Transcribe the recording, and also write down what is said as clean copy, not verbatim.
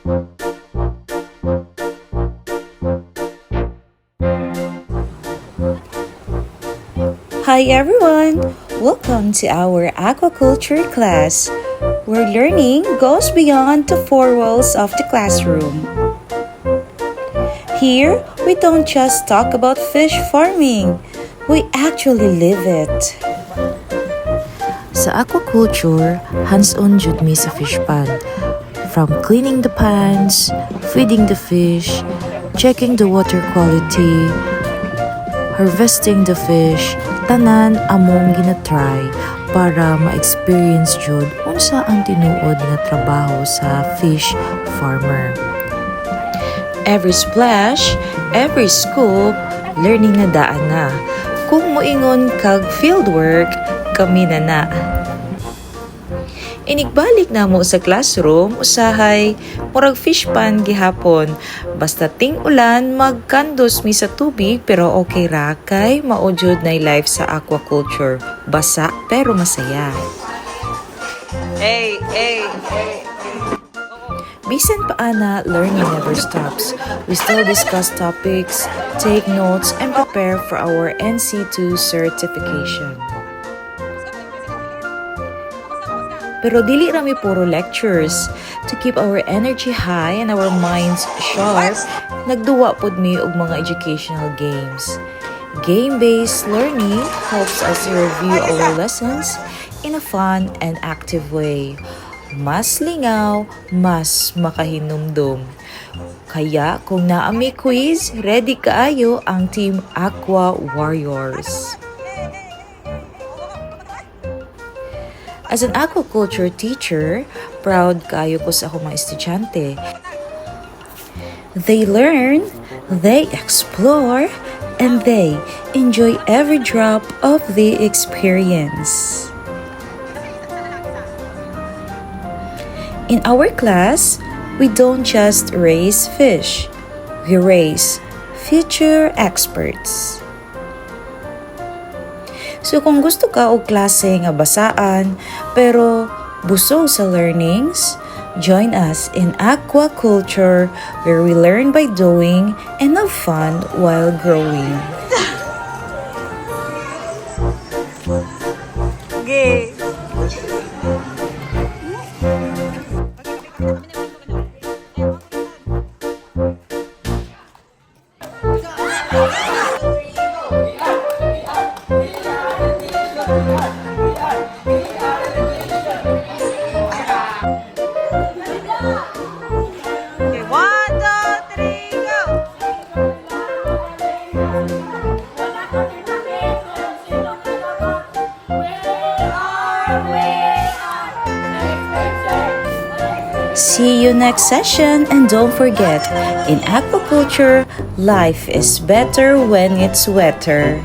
Hi everyone! Welcome to our aquaculture class, where learning goes beyond the four walls of the classroom. Here, we don't just talk about fish farming, we actually live it. Sa aquaculture, hands-on jud mi sa fish pond. From cleaning the ponds, feeding the fish, checking the water quality, harvesting the fish, tanan among ginatry para ma-experience jud unsa ang tinuod nga trabaho sa fish farmer. Every splash, every scoop, learning na daan na. Kung moingon kag fieldwork, kami na. Inigbalik na mo sa classroom, usahay, murag fish pond gihapon. Basta ting ulan, magkandos mi sa tubig, pero okay ra kay maujud na life sa aquaculture. Basa pero masaya. Hey. Bisan paana, learning never stops. We still discuss topics, take notes, and prepare for our NC2 certification. Pero dili rami puro lectures. To keep our energy high and our minds sharp, nagduwa pod mi og mga educational games. Game-based learning helps us review our lessons in a fun and active way. Mas lingaw, mas makahinumdum. Kaya kung naa may quiz, ready kaayo ang Team Aqua Warriors. As an aquaculture teacher, proud kayo ko sa akong mga estudyante. They learn, they explore, and they enjoy every drop of the experience. In our class, we don't just raise fish, we raise future experts. So kung gusto ka og klase nga basaan pero busog sa learnings, join us in Aquaculture, where we learn by doing and have fun while growing. Okay. Okay, 1, 2, 3, go! See you next session, and don't forget, in aquaculture, life is better when it's wetter.